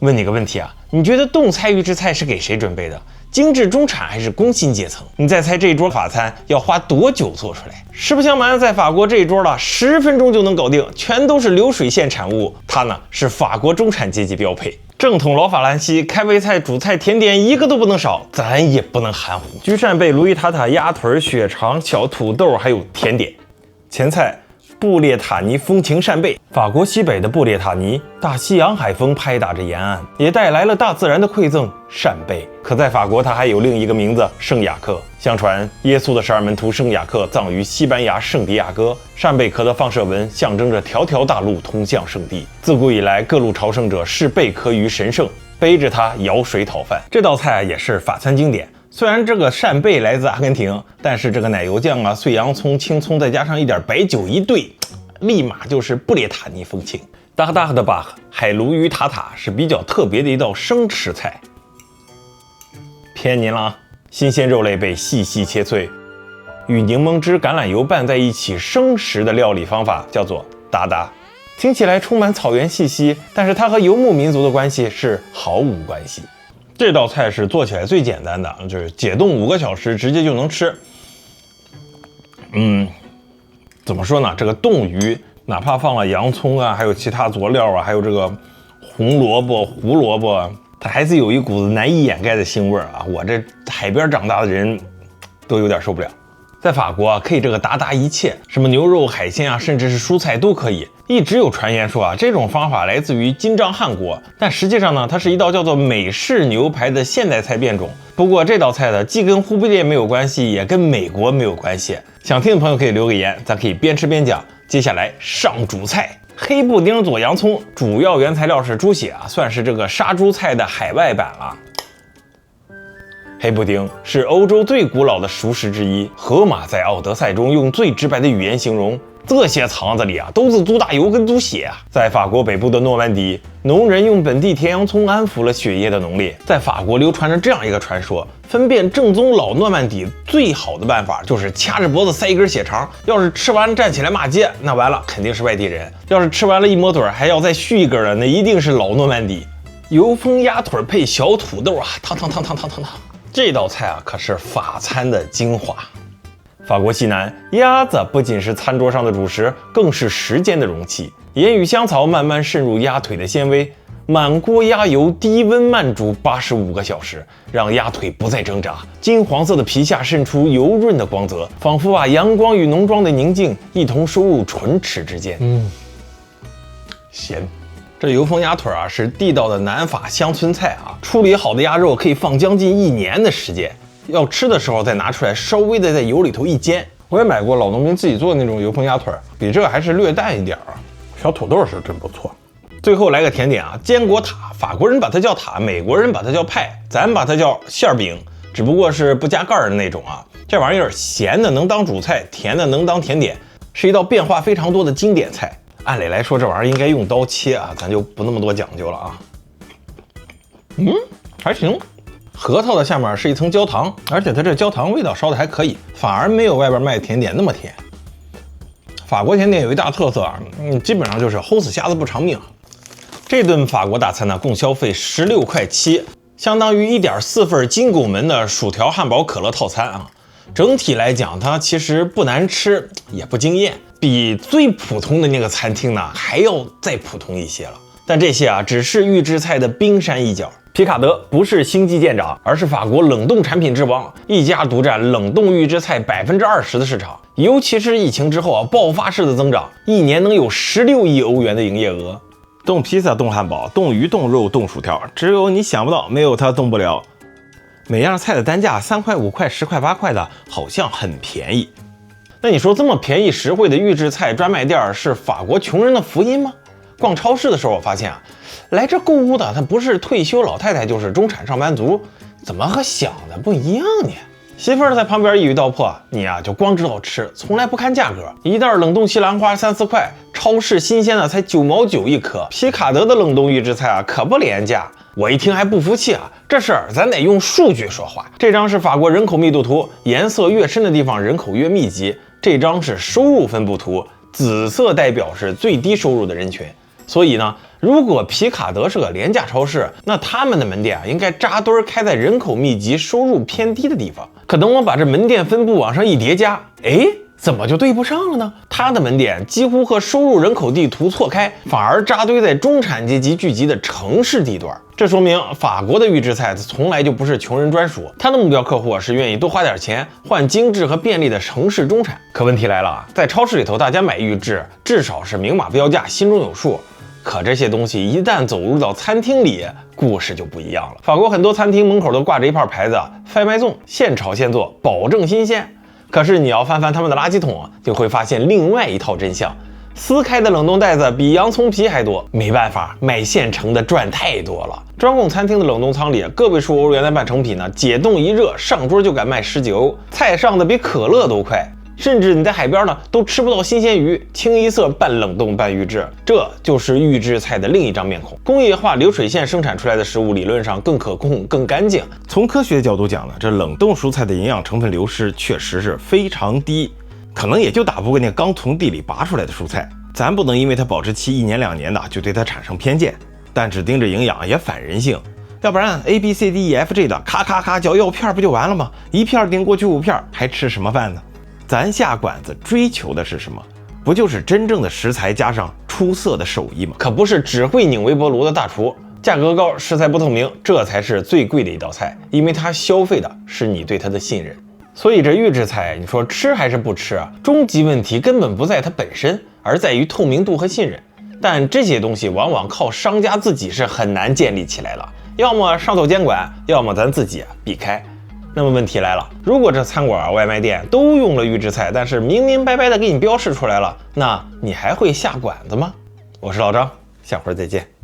问你个问题啊，你觉得冻菜预制菜是给谁准备的？精致中产还是工薪阶层？你再猜这一桌法餐要花多久做出来？实不相瞒，在法国这一桌10分钟就能搞定，全都是流水线产物。它呢是法国中产阶级标配。正统老法兰西，开胃菜、主菜、甜点一个都不能少，咱也不能含糊。焗扇贝、鲈鱼塔塔、鸭腿、血肠、小土豆，还有甜点。前菜。布列塔尼风情扇贝，法国西北的布列塔尼，大西洋海风拍打着沿岸，也带来了大自然的馈赠扇贝。可在法国，它还有另一个名字圣雅克。相传，耶稣的12门徒圣雅克葬于西班牙圣地亚哥，扇贝壳的放射纹象征着条条大路通向圣地。自古以来，各路朝圣者视贝壳于神圣，背着它舀水讨饭。这道菜也是法餐经典。虽然这个扇贝来自阿根廷，但是这个奶油酱啊、碎洋葱、青葱，再加上一点白酒一兑，立马就是布列塔尼风情。达达的巴海鲈鱼塔塔是比较特别的一道生吃菜，骗您了啊！新鲜肉类被细细切碎，与柠檬汁、橄榄油拌在一起生食的料理方法叫做达达。听起来充满草原气息，但是它和游牧民族的关系是毫无关系。这道菜是做起来最简单的，就是解冻5个小时直接就能吃。怎么说呢？这个冻鱼哪怕放了洋葱啊，还有其他佐料啊，还有这个红萝卜、胡萝卜，它还是有一股子难以掩盖的腥味啊！我这海边长大的人都有点受不了。在法国啊，可以这个达达一切，什么牛肉、海鲜啊，甚至是蔬菜都可以。一直有传言说啊，这种方法来自于金帐汗国，但实际上呢，它是一道叫做美式牛排的现代菜变种。不过这道菜呢，既跟忽必烈没有关系，也跟美国没有关系。想听的朋友可以留个言，咱可以边吃边讲。接下来上主菜，黑布丁佐洋葱，主要原材料是猪血啊，算是这个杀猪菜的海外版了。黑布丁是欧洲最古老的熟食之一，荷马在《奥德赛》中用最直白的语言形容，这些肠子里啊都是猪大油跟猪血啊。在法国北部的诺曼底，农人用本地甜洋葱安抚了血液的浓烈。在法国流传着这样一个传说，分辨正宗老诺曼底最好的办法就是掐着脖子塞一根血肠，要是吃完站起来骂街，那完了肯定是外地人；要是吃完了一摸嘴还要再续一根的，那一定是老诺曼底。油封鸭腿配小土豆啊，烫。这道菜啊，可是法餐的精华。法国西南，鸭子不仅是餐桌上的主食，更是食间的容器。盐与香草慢慢渗入鸭腿的纤维，满锅鸭油低温慢煮85个小时，让鸭腿不再挣扎。金黄色的皮下渗出油润的光泽，仿佛把阳光与浓妆的宁静一同收入唇齿之间。咸。这油封鸭腿啊，是地道的南法乡村菜啊，处理好的鸭肉可以放将近1年的时间。要吃的时候再拿出来，稍微的在油里头一煎。我也买过老农民自己做的那种油封鸭腿，比这个还是略淡一点啊。小土豆是真不错。最后来个甜点啊，坚果塔，法国人把它叫塔，美国人把它叫派，咱把它叫馅饼，只不过是不加盖的那种啊。这玩意儿咸的能当主菜，甜的能当甜点，是一道变化非常多的经典菜。按理来说，这玩意儿应该用刀切啊，咱就不那么多讲究了啊。还行。核桃的下面是一层焦糖，而且它这焦糖味道烧的还可以，反而没有外边卖的甜点那么甜。法国甜点有一大特色啊，基本上就是齁死瞎子不偿命。这顿法国大餐呢，共消费16.7块，相当于1.4份金拱门的薯条、汉堡、可乐套餐啊。整体来讲，它其实不难吃，也不惊艳，比最普通的那个餐厅呢还要再普通一些了。但这些啊，只是预制菜的冰山一角。皮卡德不是星际舰长，而是法国冷冻产品之王，一家独占冷冻预制菜20%的市场。尤其是疫情之后啊，爆发式的增长，一年能有16亿欧元的营业额。冻披萨、冻汉堡、冻鱼、冻肉、冻薯条，只有你想不到，没有它动不了。每样菜的单价3块、5块、10块、8块的，好像很便宜。那你说这么便宜实惠的预制菜专卖店是法国穷人的福音吗？逛超市的时候我发现啊，来这购物的他不是退休老太太就是中产上班族，怎么和想的不一样呢？媳妇儿在旁边一语道破，你啊就光知道吃，从来不看价格。一袋冷冻西兰花3、4块，超市新鲜的才9毛9一颗。皮卡德的冷冻预制菜啊可不廉价。我一听还不服气啊，这事儿咱得用数据说话。这张是法国人口密度图，颜色越深的地方人口越密集。这张是收入分布图，紫色代表是最低收入的人群。所以呢，如果皮卡德是个廉价超市，那他们的门店应该扎堆开在人口密集、收入偏低的地方。可等我把这门店分布往上一叠加，怎么就对不上了呢？他的门店几乎和收入人口地图错开，反而扎堆在中产阶级聚集的城市地段。这说明法国的预制菜从来就不是穷人专属，他的目标客户是愿意多花点钱换精致和便利的城市中产。可问题来了，在超市里头，大家买预制至少是明码标价，心中有数。可这些东西一旦走入到餐厅里，故事就不一样了。法国很多餐厅门口都挂着一片牌子，贩卖粽，现炒现做，保证新鲜。可是你要翻翻他们的垃圾桶，就会发现另外一套真相。撕开的冷冻袋子比洋葱皮还多，没办法，卖现成的赚太多了。专供餐厅的冷冻仓里，个位数欧元的半成品呢，解冻一热，上桌就敢卖10几欧，菜上的比可乐都快。甚至你在海边呢都吃不到新鲜鱼，清一色半冷冻半预制，这就是预制菜的另一张面孔。工业化流水线生产出来的食物理论上更可控、更干净。从科学角度讲呢，这冷冻蔬菜的营养成分流失确实是非常低，可能也就打不过那刚从地里拔出来的蔬菜。咱不能因为它保质期1年2年的就对它产生偏见，但只盯着营养也反人性。要不然 ABCDEFG 的咔咔咔嚼药片不就完了吗？一片顶过去5片，还吃什么饭呢？咱下馆子追求的是什么？不就是真正的食材加上出色的手艺吗？可不是只会拧微波炉的大厨。价格高，食材不透明，这才是最贵的一道菜，因为它消费的是你对它的信任。所以这预制菜，你说吃还是不吃啊？终极问题根本不在它本身，而在于透明度和信任。但这些东西往往靠商家自己是很难建立起来了，要么上头监管，要么咱自己避开。那么问题来了，如果这餐馆、外卖店都用了预制菜，但是明明白白的给你标示出来了，那你还会下馆子吗？我是老张，下回再见。